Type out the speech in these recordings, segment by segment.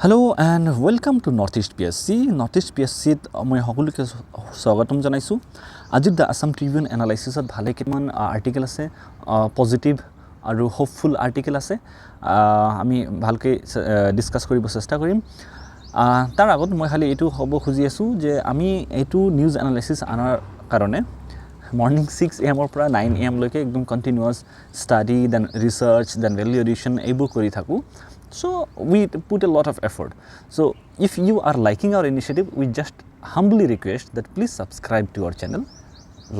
Hello and welcome to Northeast PSC. Northeast PSC মই সকলোকে স্বাগতম জনাইছো। আজি the Assam Tribune analysis ত ভালে কিমান আৰ্টিকেল আছে, পজিটিভ আৰু হোপফুল আৰ্টিকেল আছে। আমি ভালকে ডিসকাস কৰিব চেষ্টা কৰিম। তাৰ আগত মই খালি এটো হ'ব খুজি আছো যে আমি এটো নিউজ এনালাইসিস আনাৰ কাৰণে মৰ্নিং 6 am পৰা 9 am লৈকে একদম continuous study then research then value addition এইবোৰ কৰি থাকো। So we put a lot of effort. So if you are liking our initiative, we just humbly request that please subscribe to our channel,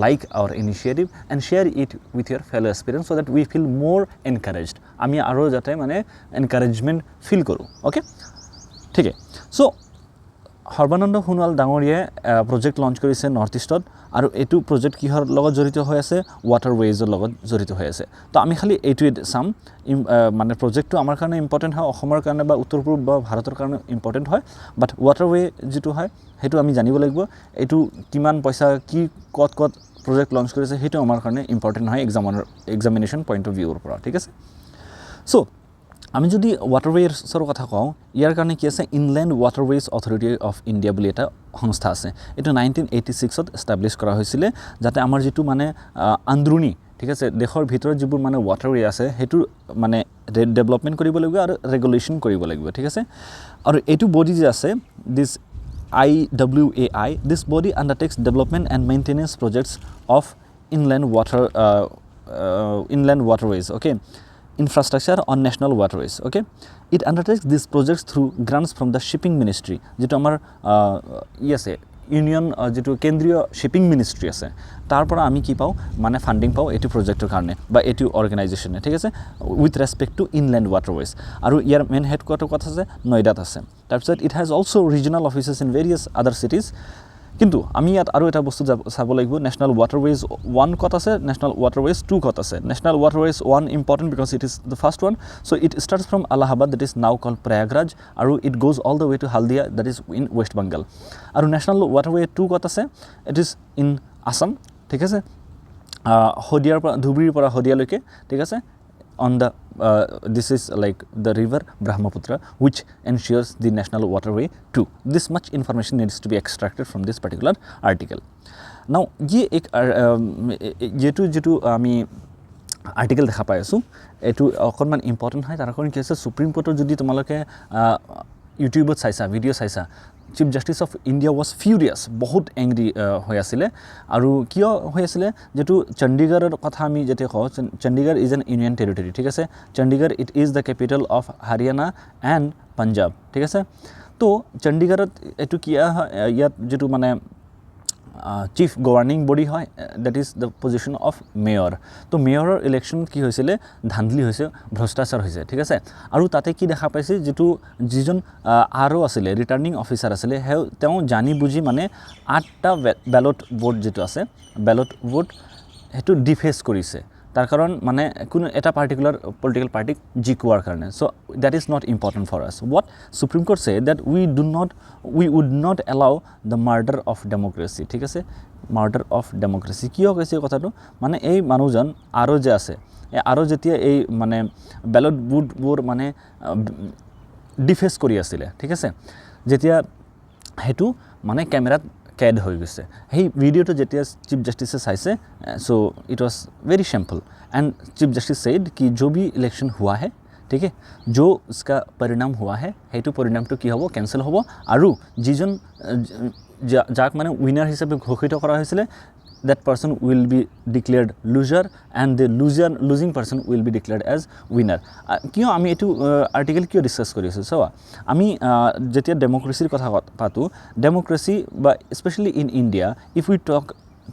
like our initiative and share it with your fellow aspirants so that we feel more encouraged. Ami aro jate mane encouragement feel koru. Okay? ঠিক আছে। So Sarbananda Sonowal ডাঙৰীয়ে project launch কৰিছে north ইষ্টত আৰু এটো project কিহৰ লগত জড়িত হৈ আছে ৱাটাৰৱেজৰ লগত জড়িত হৈ আছে। তো আমি খালি এইটো সাম মানে প্ৰজেক্টটো আমাৰ কাৰণে ইম্পৰ্টেন্ট হয়, অসমৰ কাৰণে বা উত্তৰ পূব বা ভাৰতৰ কাৰণে ইম্পৰ্টেন্ট হয়, বাট ৱাটাৰৱে যেটো হয় হেতু আমি জানিব লাগিব। এটো কিমান পইচা কি কত কত প্ৰজেক্ট লঞ্চ কৰিছে হেতু আমাৰ কাৰণে ইম্পৰ্টেন্ট হয় এক্সামিনেশন পইণ্ট অফ ভিউৰ পৰা, ঠিক আছে। সো আমি যদি ৱাটাৰৱেজৰ কথা কওঁ, ইয়াৰ কাৰণে কি আছে inland waterways authority of India বুলি এটা সংস্থা আছে। এটো 1986 ত এস্টাবলিশ কৰা হৈছিল যাতে আমাৰ যেটো মানে আন্দৰুনি, ঠিক আছে, দেশৰ ভিতৰত যিবোৰ মানে ৱাটাৰৱে আছে হেতু মানে ডেভেলপমেন্ট কৰিব লাগিব আৰু ৰেগুলেশন কৰিব লাগিব, ঠিক আছে। আৰু এটো বডি যে আছে this IWAI, this body undertakes development and maintenance projects of inland waterways, okay, infrastructure on national waterways, okay. It undertakes these projects through grants from the shipping ministry, যেটো আমাৰ আছে ইউনিয়ন যেটো কেন্দ্ৰীয় শিপিং মিনিষ্ট্ৰি আছে, তাৰ পৰা আমি কি পাও মানে ফান্ডিং পাও এটো প্ৰজেক্টৰ কাৰণে বা এটো অৰ্গানাইজেচনে, ঠিক আছে, উইথ ৰেসপেক্ট টু ইনল্যান্ড ওয়াটাৰৱেজ। আৰু ইয়াৰ মেইন হেডকোয়াৰ্টাৰ কথা আছে নয়ডাত আছে। তাৰপিছত ইট হ্যাজ অলসো ৰিজনাল অফিচেস ইন ভেৰিয়াস আদাৰ সিটিজ। কিন্তু আমি ইয়াত আৰু এটা বস্তু চাব লাগিব, ন্যাশনাল ওয়াটাৰৱেজ 1 কত আছে, ন্যাশনাল ওয়াটাৰৱেজ 2 কত আছে। National waterways 1 important because it is the first one, so it starts from Allahabad, that is now called Prayagraj, আৰু it goes all the way to Haldia, that is in West Bengal. আৰু national ওয়াটাৰৱে 2 কত আছে, it is in Assam, ঠিক আছে, হদিয়াৰ পৰা ধুবুৰীৰ পৰা হদিয়ালৈকে, ঠিক আছে, on the this is like the river Brahmaputra, which ensures the national waterway too. This much information needs to be extracted from this particular article. Now ye ek jetu ami article দেখা পাই আছো এটো অকনমান important হয়। তাৰ কাৰণ কি আছে সুপ্ৰিম কোৰ্টৰ যদি তোমালকে ইউটিউবত চাইছা ভিডিও চাইছা, chief justice of India was furious, বহুত এংগ্ৰি হৈ আছিল। আৰু কিয় হৈ আছিল যেটো চণ্ডীগড়ৰ কথা আমি যেতে কওঁ, Chandigarh is an union territory, ঠিক আছে। Chandigarh it is the capital of Haryana and Punjab, ঠিক আছে। তো চণ্ডীগড়ত এটো কি ইয়াত যেটো মানে চিফ গভৰ্নিং বডি হয়, that is the position of mayor. তো মেয়ৰৰ ইলেকশন কি হৈছিল ধান্দলি হৈছে, ভ্ৰষ্টাচাৰ হৈছে, ঠিক আছে। আৰু তাতে কি দেখা পাইছে যেটো যিজন আৰও আছিল ৰিটাৰ্নিং অফিচাৰ আছিল, তেওঁ জানি বুজি মানে 8টা ব্যালট ভোট যেটো আছে ব্যালট ভোট হেতু ডিফেস কৰিছে। তাৰ কাৰণ মানে কোনো এটা পাৰ্টিকুলাৰ পলিটিক্যাল পাৰ্টিক জিকোৱাৰ কাৰণে। So that is not important for us. What Supreme Court say that we would not allow the murder of democracy, ঠিক আছে, মাৰ্ডাৰ অফ ডেমোক্ৰেসি। কিয় কৈছে কথাটো মানে এই মানুহজন আৰও যে আছে আৰও যেতিয়া এই মানে ব্যালট ভোটবোৰ মানে ডিফেস কৰি আছিল, ঠিক আছে, যেতিয়া হেতু মানে ক্যামেৰাত कैद हो गए। हे वीडियो तो जेटिया चीफ जस्टिस चाइसे, so it was very simple and chief justice said कि जो भी इलेक्शन हुआ है, ठीक है, जो इसका परिणाम हुआ है हेतु परिणाम तो कि हबो कैंसिल हबो आरु जिजन जाक माने विनर हिसाबे घोषित करा হৈছিল that person will be declared loser and the losing person will be declared as winner. কিয় আমি এটো আৰ্টিকেল কিয় ডিসকাস কৰি আছো সবা আমি যেতিয়া ডেমোক্ৰেসিৰ কথা পাতো, ডেমোক্ৰেসি বা specially in India if we talk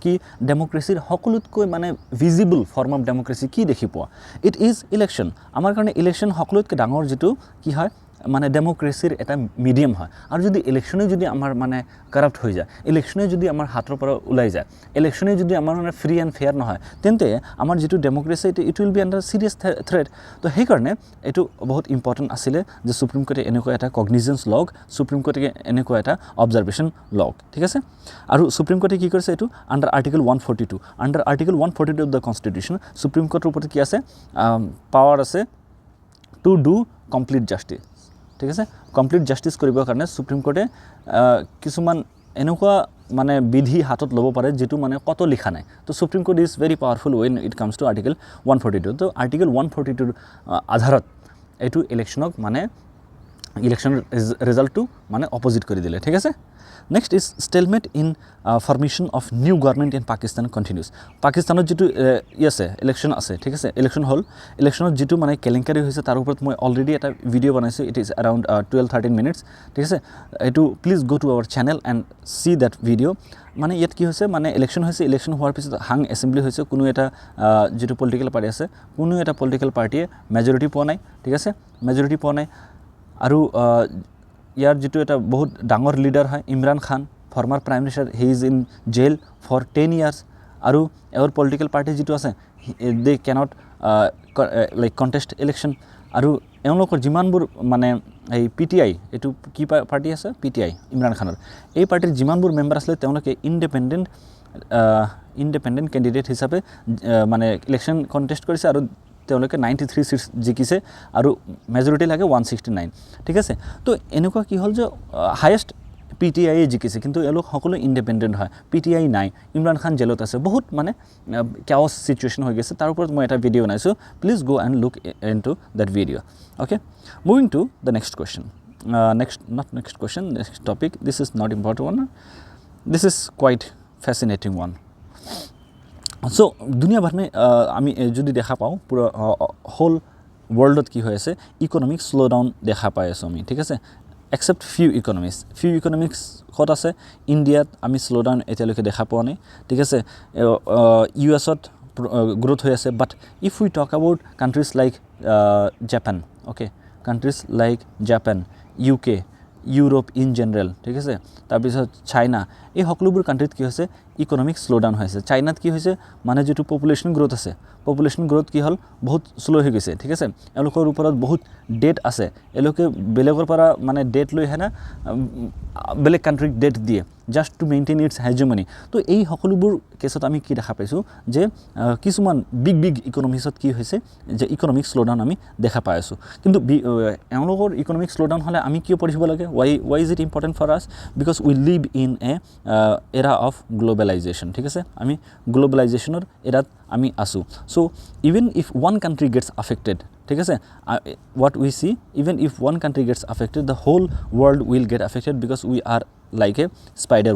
কি ডেমোক্ৰেসিৰ সকলোতকৈ মানে ভিজিবল ফৰ্ম অফ ডেমোক্ৰেসি কি দেখি পোৱা, ইট ইজ ইলেকশন। আমাৰ কাৰণে ইলেকশন সকলোতকৈ ডাঙৰ যেটো কি হয় মানে ডেমোক্ৰেসিৰ এটা মিডিয়াম হয়। আৰু যদি ইলেকশনে যদি আমাৰ মানে কাৰাপ্ট হৈ যায়, ইলেকশনে যদি আমাৰ হাতৰ পৰা ওলাই যায়, ইলেকশনে যদি আমাৰ মানে ফ্ৰী এণ্ড ফেয়াৰ নহয়, তেন্তে আমাৰ যেটো democracy it will be under serious threat. তো সেই কাৰণে এটো বহুত ইম্পৰ্টেন্ট আছিল যে সুপ্ৰিম কোৰ্টে এনেকুৱা এটা কগনিজেন্স লগ, সুপ্ৰিম কোৰ্টে এনেকুৱা এটা অবজাৰভেশন লগ, ঠিক আছে। আৰু সুপ্ৰিম কোৰ্টে কি কৰিছে এটো under article 142, under article 142 of the constitution supreme কোৰ্টৰ ওপৰত কি আছে পাৱাৰ আছে টু ডু কমপ্লিট জাস্টিস, ঠিক আছে কমপ্লিট জাষ্টিছ কৰিবৰ কাৰণে সুপ্ৰিম কোৰ্টে কিছুমান এনেকুৱা মানে বিধি হাতত ল'ব পাৰে যেটো মানে কত লিখা নাই তো supreme court is very powerful when it comes to article 142 তো article 142 আধাৰত এটো ইলেকশনক মানে ইলেকশন ৰিজাল্টটো মানে অপোজিট কৰি দিলে ঠিক আছে Next is stalemate in formation of new government in Pakistan continues. Pakistanot jitu yes election ase thik ase election hall electionot jitu mane kelenkari hoise tar upor moi already eta video banaisu it is around 12-13 minutes thik ase etu please go to our channel and see that video mane yet ki hoise mane election hoar pisot hang assembly hoise kunu eta jitu political party ase kunu eta political party majority po nai thik ase majority po nai aru ইয়াৰ যেটো এটা বহুত ডাঙৰ leader হয় Imran Khan former prime minister he is in jail for 10 years আৰু এওৰ political party যেটো আছে they cannot like contest election আৰু এওঁলোকৰ যিমানবোৰ মানে এই পিটিআই এটো কি পাৰ্টি আছে পিটিআই ইমৰান খানৰ এই পাৰ্টিৰ যিমানবোৰ মেম্বাৰ আছে তেওঁলোকে ইন্ডিপেন্ডেন্ট ক্যান্ডিডেট হিচাপে মানে ইলেকশন কন্টেস্ট কৰিছে আৰু তেওঁলোকে 93 সিটস জিকিছে আৰু মেজৰিটি লাগে 169 ঠিক আছে তো এনেকুৱা কি হল যে হাইয়েস্ট পিটিআই জিকিছে কিন্তু এলোক সকলো ইন্ডিপেন্ডেন্ট হয় পিটিআই নাই ইমৰান খান জেলত আছে বহুত মানে chaos সিচুৱেচন হৈ গৈছে তাৰ ওপৰত মই এটা ভিডিও বনাইছো please go and look into that video okay moving to the next question next topic this is not important one this is quite fascinating one So दुनिया भर में आमी যদি দেখা পাও পুরো হোল ওয়ার্ল্ডত কি হয়েছে ইকোনমিক স্লোডাউন দেখা পাই আছো আমি ঠিক আছে except few economics কত আছে ইন্ডিয়াত আমি স্লোডাউন এতিয়ালৈকে দেখা পোৱা নাই ঠিক আছে ইউএছত গ্রোথ হৈ আছে বাট if we talk about countries like Japan okay countries like Japan UK Europe in general ঠিক আছে তাৰ পিছত চাইনা এই সকলোবোৰ কান্ট্ৰিত কি হৈছে ইকোনমিক স্লোডাউন হৈছে চাইনাত কি হৈছে মানে যেটো পপুলেশন গ্রোথ আছে পপুলেশন গ্রোথ কি হল বহুত স্লো হৈ গৈছে ঠিক আছে এলোকৰ ওপৰত বহুত ডেট আছে এলোকে বেলেগৰ পৰা মানে ডেট লৈ হেনা বেলেগ কান্ট্ৰিক ডেট দিয়ে just to maintain its hegemony তো এই সকলোবোৰ কেছত আমি কি দেখা পাইছো যে কিছুমান বিগ ইকোনমিছত কি হৈছে যে ইকোনমিক স্লোডাউন আমি দেখা পাই আছো কিন্তু এওঁলোকৰ ইকোনমিক স্লোডাউন হলে আমি কি পঢ়িব লাগে why is it important for us because we live in a era of globalization ঠিক আছে আমি গ্লোবালাইজেশনৰ এরাত আমি আছো so even if one country gets affected ঠিক আছে what we see even if one country gets affected the whole world will get affected because we are like a spider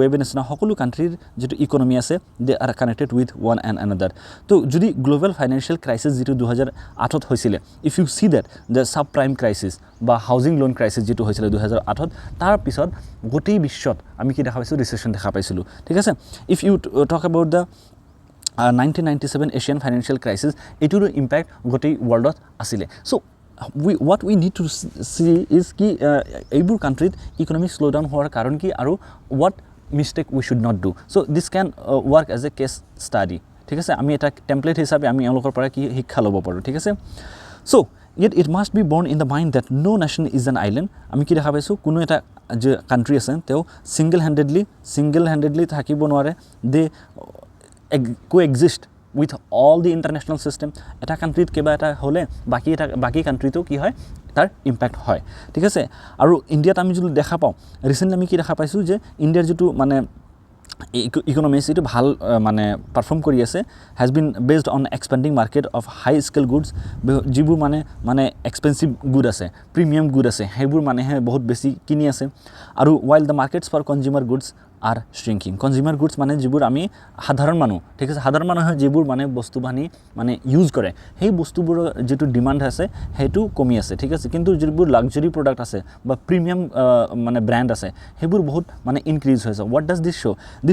web in a সকলো কান্ট্ৰিৰ যেটো economy আছে they are connected with one and another তো যদি global financial crisis যেটো 2008 ত হৈছিল if you see that the subprime crisis বা housing loan crisis যেটো হৈছিল 2008 ত তাৰ পিছত গোটেই বিশ্বত আমি কি দেখা পাইছো রিসেশন দেখা পাইছিলো ঠিক আছে if you talk about the 1997 Asian financial crisis এটোৰ impact গোটেই ওয়াৰ্ল্ডত আছিল so what we need to see is ki এইবোৰ কান্ট্ৰিত ইকোনমিক স্লোডাউন হোৱাৰ কাৰণ কি আৰু what mistake we should not do so this can work as a case study ঠিক আছে আমি এটা টেমপ্লেট হিচাপে আমি এওঁলোকৰ পৰা কি শিক্ষা ল'ব পাৰো ঠিক আছে so yet it must be borne in the mind that no nation is an island আমি কি দেখা পাইছো কোনো এটা যে কান্ট্ৰি আছে তেও single handedly থাকিব নোৱাৰে they coexist with all the international system এটা কান্ট্রিত কেবা এটা হলে বাকি কান্ট্রিটো কি হয় তার ইম্প্যাক্ট হয় ঠিক আছে আৰু ইন্ডিয়াত আমি যদি দেখা পাও ৰিসেন্টলি আমি কি দেখা পাইছো যে ইন্ডিয়াৰ যেটো মানে ইকোনমিক্স এটো ভাল মানে পাৰফৰ্ম কৰি আছে has been based on expanding market of high scale goods যিবোৰ মানে এক্সপেন্সিভ গুড আছে প্ৰিমিয়াম গুড আছে হেবোৰ মানে বহুত বেছি কিনি আছে আৰু while the markets for consumer goods are shrinking consumer goods মানে যিবোৰ আমি সাধাৰণ মানুহ ঠিক আছে সাধাৰণ মানুহ যিবোৰ মানে বস্তু বানি মানে ইউজ কৰে সেই বস্তুবোৰ যেটো ডিমান্ড আছে হেতু কমি আছে ঠিক আছে কিন্তু যিবোৰ লাক্সাৰি প্ৰডাক্ট আছে বা প্ৰিমিয়াম মানে ব্ৰ্যান্ড আছে হেবোৰ বহুত মানে ইনক্ৰিজ হৈছে what does this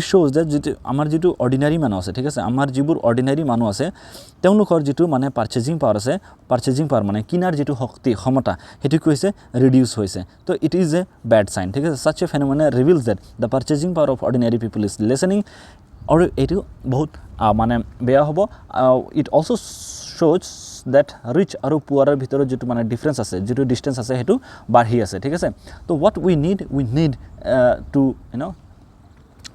shows that যেটো আমাৰ যেটো অৰ্ডিনাৰি মানুহ আছে ঠিক আছে আমাৰ যিবোৰ অৰ্ডিনাৰি মানুহ আছে তেওঁলোকৰ যেটো মানে পাৰচেজিং পাওয়াৰ মানে কিনাৰ যেটো শক্তি ক্ষমতা হেতু কি হৈছে ৰিডিউস হৈছে তো it is a bad sign ঠিক আছে such a phenomena reveals that the purchasing power of ordinary people is lessening or etu bahut mane beya hobo it also shows that rich aru poor er bhitor jetu mane difference ase jetu distance ase hetu barhi ase thik ase so what we need to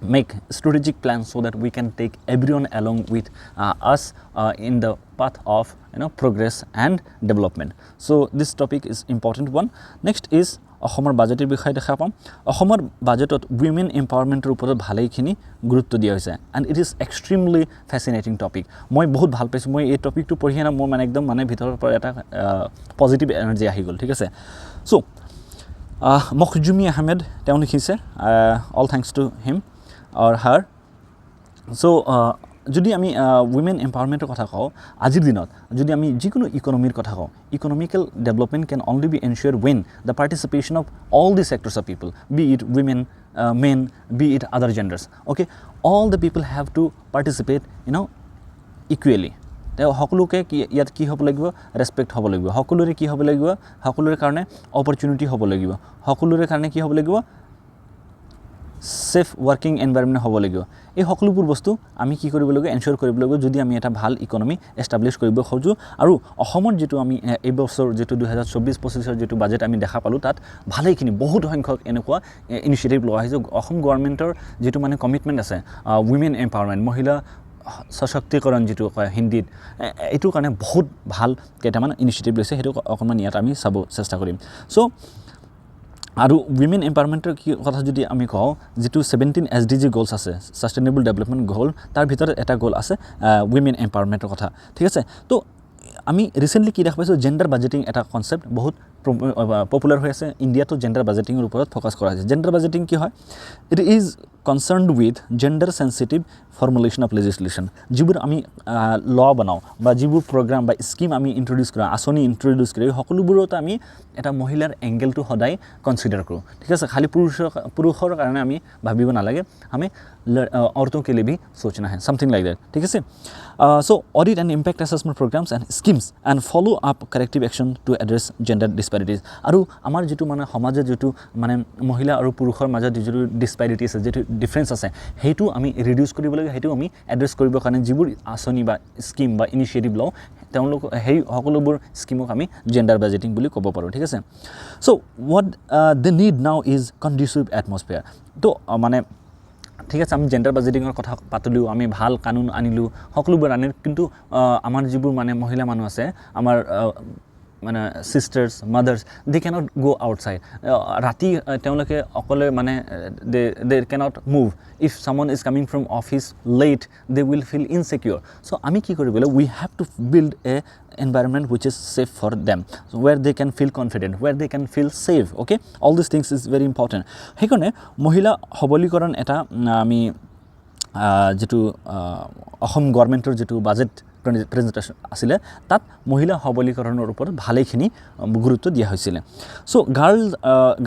make strategic plans so that we can take everyone along with us in the path of progress and development. So this topic is important one. Next is অসমৰ বাজেটেৰ বিষয়ে দেখা পাম অসমৰ বাজেটত women এম্পাৱাৰমেণ্টৰ ওপৰত ভালেখিনি গুৰুত্ব দিয়া হৈছে and it is extremely fascinating topic মই বহুত ভাল পাইছোঁ মই এই টপিকটো পঢ়ি না মোৰ মানে একদম মানে ভিতৰৰ পৰা এটা পজিটিভ এনাৰ্জি আহি গ'ল ঠিক আছে চ' মখজুমি আহমেদ তেওঁ লিখিছে অল থেংকছ টু হিম অৰ হাৰ চ' যদি আমি উইমেন এম্পাৱাৰমেণ্টৰ কথা কওঁ আজিৰ দিনত যদি আমি যিকোনো ইকনমিৰ কথা কওঁ economical development can only be ensure when the participation of all the sectors of people be it women men be it other genders okay all the people have to participate equally তেওঁ সকলোকে ইয়াত কি হ'ব লাগিব respect হ'ব লাগিব সকলোৰে কি হ'ব লাগিব সকলোৰে কাৰণে অপৰচুনিটি হ'ব লাগিব সকলোৰে কাৰণে কি হ'ব লাগিব সেফ ওয়াৰ্কিং এনভায়ৰনমেন্ট হ'ব লাগিব এই সকলোবোৰ বস্তু আমি কি কৰিব লাগিব এনশ্যোৰ কৰিব লাগিব যদি আমি এটা ভাল ইকনমি এষ্টাব্লিছ কৰিব খোজো আৰু অসমত যেটো আমি এই বছৰ যেটো 2024-25 যেটো বাজেট আমি দেখা পালো তাত ভালেখিনি বহুত সংখ্যক এনেকুৱা ইনিচিয়েটিভ লোৱা হৈছে অসম গভৰ্ণমেণ্টৰ যেটো মানে কমিটমেন্ট আছে উইমেন এম্পাৱাৰমেণ্ট মহিলা সশক্তিকৰণ যেটো কয় হিন্দীত এইটো কাৰণে বহুত ভাল কেইটামান ইনিচিয়েটিভ লৈছে হেতু অকমান ইয়াত আমি চাব চেষ্টা কৰিম সো আৰু উইমেন এম্পাৱাৰমেণ্টৰ কি কথা যদি আমি কওঁ যেটো 17 SDG গোলছ আছে সাস্টেইনেবল ডেভেলপমেন্ট গোল তাৰ ভিতৰত এটা গোল আছে উইমেন এম্পাৱাৰমেণ্টৰ কথা ঠিক আছে তো আমি ৰিসেন্টলি কি দেখা পাইছো জেন্ডাৰ বাজেটিং এটা কনসেপ্ট বহুত পপুলাৰ হৈ আছে ইণ্ডিয়াটো জেন্ডাৰ বাজেটিংৰ ওপৰত ফোকাস কৰা হৈছে জেন্ডাৰ বাজেটিং কি হয় it is concerned with gender sensitive formulation of legislation যিবোৰ আমি ল বনাও বা যিবোৰ প্ৰগ্ৰাম বা স্কিম আমি ইন্ট্ৰোডিউস কৰা আঁচনি ইন্ট্ৰোডিউস কৰি সকলোবোৰত আমি এটা মহিলাৰ এংগেলটো সদায় কনসিডাৰ কৰোঁ ঠিক আছে খালি পুৰুষৰ কাৰণে আমি ভাবিব নালাগে আমি औरतों के लिए भी सोचना है समथिंग लाइक दैट ठीक है so audit and impact assessment programmes and schemes and follow up corrective action to address gender disparities और आमार जेटु माने समाजे जेटु माने महिला और पुरुषर माजत जेटु डिस्पैरिटी আছে जेटु डिफरेंस আছে हेतु आमी रिड्यूस কৰিব লাগে हेतु आमी एड्रेस কৰিব কাৰণে যিবোৰ আঁচনি বা স্কিম বা ইনিচিয়েটিভ লওঁ তেওঁলোক হেই সকলোবোৰ স্কিমক আমি জেন্ডাৰ বাজেটিং বুলি ক'ব পাৰো ঠিক আছে so what they need now is conducive atmosphere তো মানে ঠিক আছে আমি জেন্ডাৰ বাজেটিংৰ কথা পাতলিও আমি ভাল কানুন আনিলো সকলোবোৰ আনিল কিন্তু আমাৰ যিবোৰ মানে মহিলা মানুহ আছে আমাৰ মানে সিস্টাৰ্স mothers they can't go outside ৰাতি তেওঁলোকে অকলে মানে they cannot move if someone is coming from office late they will feel insecure so ami ki koribo we have to build a environment which is safe for them so where they can feel confident where they can feel safe okay all these things is very important hekone mohila hobolikaran eta ami যেটো অসম গভৰ্ণমেণ্টৰ যেটো budget presentation আছিল তাত মহিলা সবলীকৰণৰ ওপৰত ভালেখিনি গুৰুত্ব দিয়া হৈছিল so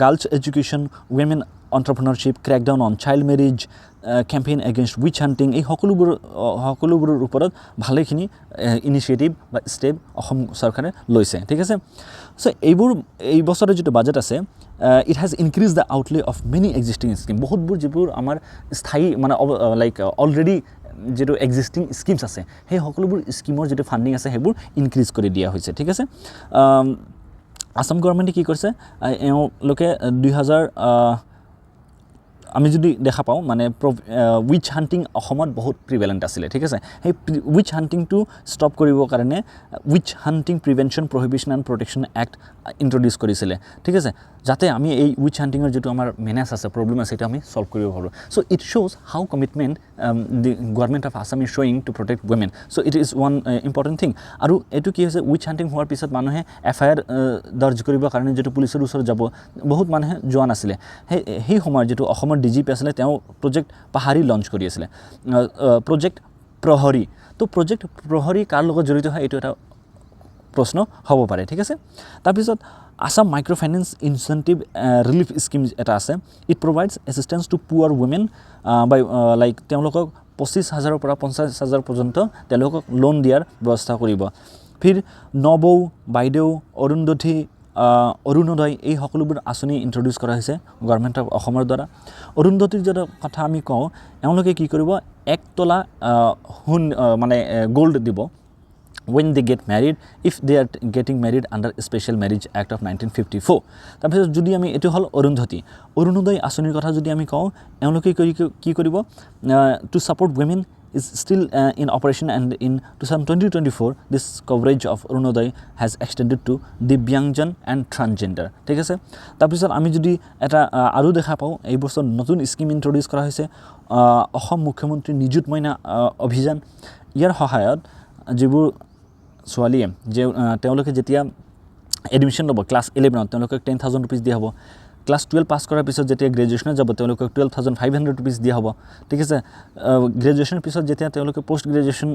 girls education women entrepreneurship crackdown on child marriage campaign against witch hunting এই সকলোবোৰৰ ওপৰত ভালেখিনি ইনিচিয়েটিভ বা স্টেপ অসম চৰকাৰে লৈছে ঠিক আছে সো এই বছৰৰ যেটো বাজেট আছে it has increased the outlay of many existing schemes বহুতবোৰ যিবোৰ আমাৰ স্থায়ী মানে লাইক অলৰেডি যেটো এক্সিস্টিং স্কিমছ আছে সেই সকলোবোৰ স্কিমৰ যেটো ফান্ডিং আছে হেবোৰ ইনক্ৰিজ কৰি দিয়া হৈছে ঠিক আছে আসাম গভৰ্ণমেণ্টে কি কৰিছে এওঁলোকে 2000 আমি যদি দেখা পাও মানে উইচ হান্টিং অসমত বহুত প্ৰিভেলেন্ট আছিল ঠিক আছে সেই উইচ হান্টিং টু ষ্টপ কৰিব কাৰণে witch hunting prevention prohibition and protection act introduce কৰিছিল ঠিক আছে যাতে আমি এই উইচ হান্টিংৰ যেটো আমাৰ মেনেজ আছে প্ৰবলেম আছে এটা আমি সলভ কৰিব পাৰো so it shows how commitment the government of Assam is showing to protect women so it is one important thing আৰু এটো কি হৈছে উইচ হান্টিং হোৱাৰ পিছত মানুহে এফআইআৰ দৰ্জ কৰিবৰ কাৰণে যেটো পুলিচৰ ওচৰত যাব বহুত মানুহে যোৱা নাছিল সেই সময়ৰ যেটো অসমৰ ডিজিপি আছিল তেওঁ প্ৰজেক্ট পাহাৰী লঞ্চ কৰি আছিল প্ৰজেক্ট প্ৰহৰী তো প্ৰজেক্ট প্ৰহৰী কাৰ লগত জড়িত হয় এটো এটা প্ৰশ্ন হ'ব পাৰে ঠিক আছে তাৰ পিছত Assam Microfinance Incentive Relief Scheme এটা আছে it provides assistance to poor women by like তেওঁলোকক 25000 পৰা 50000 পৰ্যন্ত তেওঁলোকক লোন দিয়াৰ ব্যৱস্থা কৰিব ফিৰ নবৌ বাইদেউ অৰুন্ধতী অৰুণোদয় এই সকলোবোৰ আঁচনি ইন্ট্ৰোডিউস কৰা হৈছে গভৰ্ণমেণ্ট অফ অসমৰ দ্বাৰা অৰুন্ধতীৰ যদি কথা আমি কওঁ এওঁলোকে কি কৰিব 1 তোলা মানে গোল্ড দিব when they get married, if they are getting married under Special Marriage Act of 1954. তাৰপিছত যদি আমি এটো হল অৰুন্ধতী অৰুণোদয় আঁচনিৰ কথা যদি আমি কওঁ এওঁলোকে কি কৰিব to support women is still in operation, and in 2024 this coverage of Arunodaya has extended to Divyangjan and transgender. ঠিক আছে তাৰপিছত আমি যদি এটা আৰু দেখা পাওঁ এই বছৰ নতুন স্কিম ইন্ট্ৰোডিউস কৰা হৈছে অসম মুখ্যমন্ত্ৰী নিযুত মইনা অভিযান ইয়াৰ সহায়ত যিবোৰ ছোৱালীয়ে যে তেওঁলোকে যেতিয়া এডমিশন ল'ব ক্লাছ 11 তেওঁলোকক 10,000 rupees দিয়া হ'ব ক্লাছ 12 পাস কৰাৰ পিছত যেতিয়া গ্ৰেজুৱেশ্যনত যাব তেওঁলোকক 12,500 rupees দিয়া হ'ব ঠিক আছে গ্ৰেজুৱেশ্যনৰ পিছত যেতিয়া তেওঁলোকে পোষ্ট গ্ৰেজুৱেশ্যন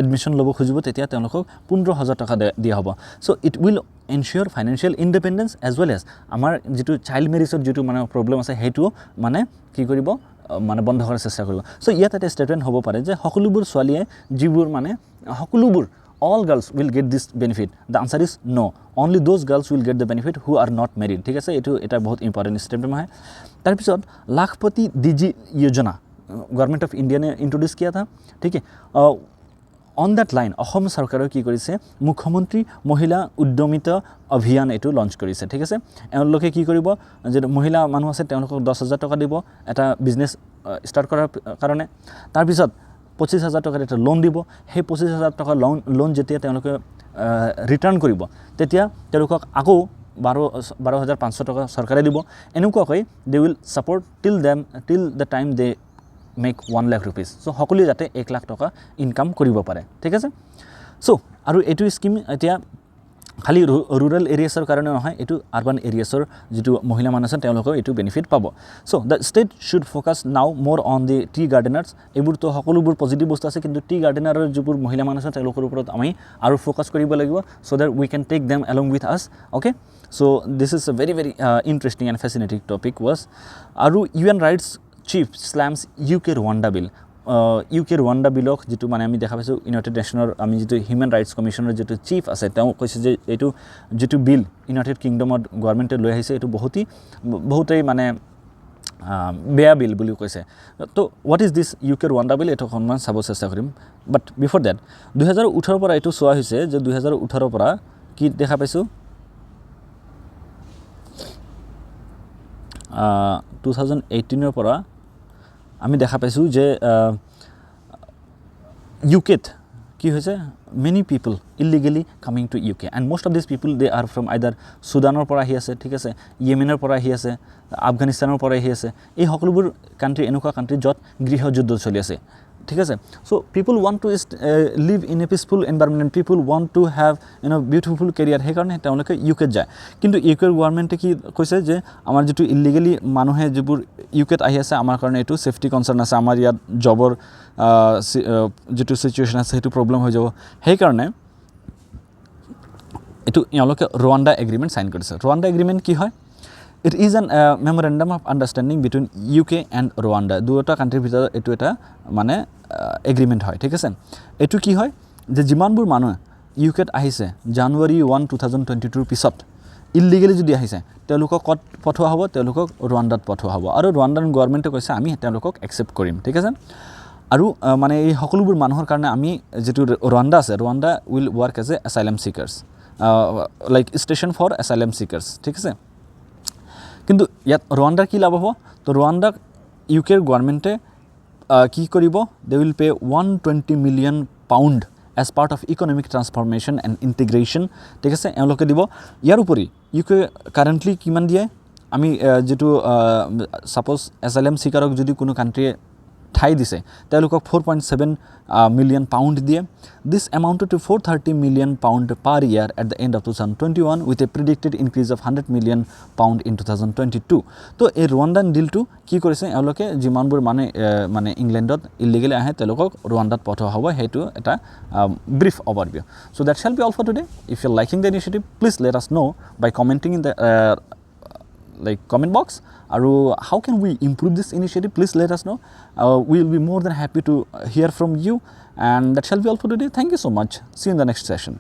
এডমিশন ল'ব খুজিব তেতিয়া তেওঁলোকক 15,000 টকা দিয়া হ'ব so it will ensure financial independence as well as আমাৰ যেটো চাইল্ড ম্যাৰেজৰ যেটো মানে প্ৰবলেম আছে হেতু মানে কি কৰিব মানে বন্ধ কৰাৰ চেষ্টা কৰিব সো ইয়াত এটা স্টেটমেন্ট হ'ব পাৰে যে সকলোবোৰ ছোৱালীয়ে যিবোৰ মানে সকলোবোৰ all girls will get this benefit. The answer is no. Only those girls will get the benefit who are not married. ঠিক আছে এটো এটা বহুত ইম্পর্টেন্ট স্টেটমেন্ট হয় তার পিছত লাখপতি ডিজি যোজনা গভর্নমেন্ট অফ ইন্ডিয়া ने इंट्रोड्यूस किया था ठीक है অন দ্যাট লাইন অসম চৰকাৰে কি কৰিছে মুখ্যমন্ত্ৰী মহিলা উদ্যমিতা অভিযান এটো লঞ্চ কৰিছে ঠিক আছে এওঁলোকে কি কৰিব যে মহিলা মানুহ আছে তেওঁলোকক 10,000 টকা দিব এটা বিজনেস স্টার্ট কৰাৰ কাৰণে তাৰ পিছত 25,000 টকাৰ এটা লোন দিব সেই 25,000 টকা লোন যেতিয়া তেওঁলোকে ৰিটাৰ্ণ কৰিব তেতিয়া তেওঁলোকক আকৌ 12,500 টকা চৰকাৰে দিব এনেকুৱাকৈ they will support till the time they make 1 lakh rupees so সকলোৱে যাতে 1 লাখ টকা ইনকাম কৰিব পাৰে ঠিক আছে সো আৰু এটো স্কিম এতিয়া খালি ৰুৰাল এৰিয়াসৰ কাৰণে নহয় এটো আৰবান এৰিয়াসৰ যেটো মহিলা মানুহ আছে তেওঁলোকক এটো বেনিফিট পাব so the state should focus নাও মোর অন দি টি গার্ডেনার্স এবোৰ তো সকলোবোৰ পজিটিভ বস্তু আছে কিন্তু টি গাৰ্ডেনাৰৰ যিবোৰ মহিলা মানুহ আছে তেওঁলোকৰ ওপৰত আমি আৰু ফোকাস কৰিব লাগিব so that we can take them along with us okay so this is a very interesting and fascinating topic was আৰু UN rights chief slams UK Rwanda bill UK Rwanda bill যেটো মানে আমি দেখা পাইছো United নেশনৰ আমি যেটো human rights কমিশনৰ যেটো chief আছে তেওঁ কৈছে যে এটো যেটো বিল ইউনাইটেড কিংডমত গভর্নমেন্টে লৈ আহিছে এটো বহুতেই মানে বেয়া বিল বুলি কৈছে তো what is this UK Rwanda bill এটো সন্মান চাব চেষ্টা কৰিম বাট বিফোৰ দ্যাট 2018 পৰা এটো সোৱা হৈছে যে 2018 পৰা কি দেখা পাইছো 2018 পৰা আমি দেখা পাইছো যে UK কি হৈছে many people illegally coming to UK and most of these people they are from either Sudanৰ পৰা আহি আছে ঠিক আছে ইয়েমেনৰ পৰা আহি আছে আফগানিস্তানৰ পৰা আহি আছে এই সকলোবোৰ কান্ট্ৰি এনেকুৱা কান্ট্ৰি যত গৃহযুদ্ধ চলি আছে ঠিক আছে so people want to live in a peaceful environment people want to have beautiful career হে কাৰণে তেওঁলোকে UK যায় কিন্তু UK গভৰ্নমেন্টে কি কৈছে যে আমাৰ যেটো ইলিগেলি মানুহে যিবোৰ UK আহি আছে আমাৰ কাৰণে এটো সেফটি কনসাৰ্ন আছে আমাৰ ইয়াত জবৰ যেটো সিচুয়েশন আছে হেতু প্ৰবলেম হৈ যাব সেই কাৰণে এটো ইয়ালোকে ৰোয়ান্ডা এগ্ৰিমেন্ট সাইন কৰিছে রোয়ান্ডা এগ্রিমেন্ট কি হয় It is an memorandum of understanding between UK and Rwanda. দুটা কান্ট্ৰিৰ ভিতৰত এটো এটা মানে এগ্ৰিমেন্ট হয় ঠিক আছে এটো কি হয় যে জিমানবোৰ মানুহ UK আহিছে জানুৱাৰী 1 2022 পিছত ইলিগেলি যদি আহিছে তেওঁলোকক কত পঠোৱা হ'ব তেওঁলোকক ৰৱান্ডাত পঠোৱা হ'ব আৰু ৰৱান্ডান গভৰ্নমেন্টে কৈছে আমি তেওঁলোকক একসেপ্ট কৰিম ঠিক আছে আৰু মানে এই সকলোবোৰ মানুহৰ কাৰণে আমি যেটো ৰৱান্ডা আছে Rwanda will work as a asylum seekers like station for asylum seekers ঠিক আছে কিন্তু ইয়াত ৰৱান্ডাৰ কি লাভ হ'ব তো ৰৱান্ডা UK গভৰ্নমেন্টে কি কৰিব they will pay 120 million pound as part of economic transformation and integration ঠিক আছে এওঁলোকে দিব ইয়াৰ উপৰি UK কাৰেন্টলি কিমান দিয়ে আমি যেটো সাপোজ অ্যাসাইলাম সিকাৰক যদি কোনো কান্ট্ৰিয়ে ঠাই দিছে তেওঁলোকক 4.7 মিলিয়ন পাউন্ড দিয়ে this amounted to 430 million pound per year at the end of 2021 with a predicted increase of 100 million pound in 2022 তো এই ৰৱান্ডান ডিলটো কি কৰিছে এওঁলোকে জিমানবোৰ মানে ইংল্যান্ডত ইলিগেলি আহে তেওঁলোকক ৰৱান্ডাত পঠোৱা হ'ব হেতু এটা brief overview so that shall be all for today if you're liking the initiative please let us know by commenting in the like comment box aru how can we improve this initiative please let us know we will be more than happy to hear from you and that shall be all for today thank you so much see you in the next session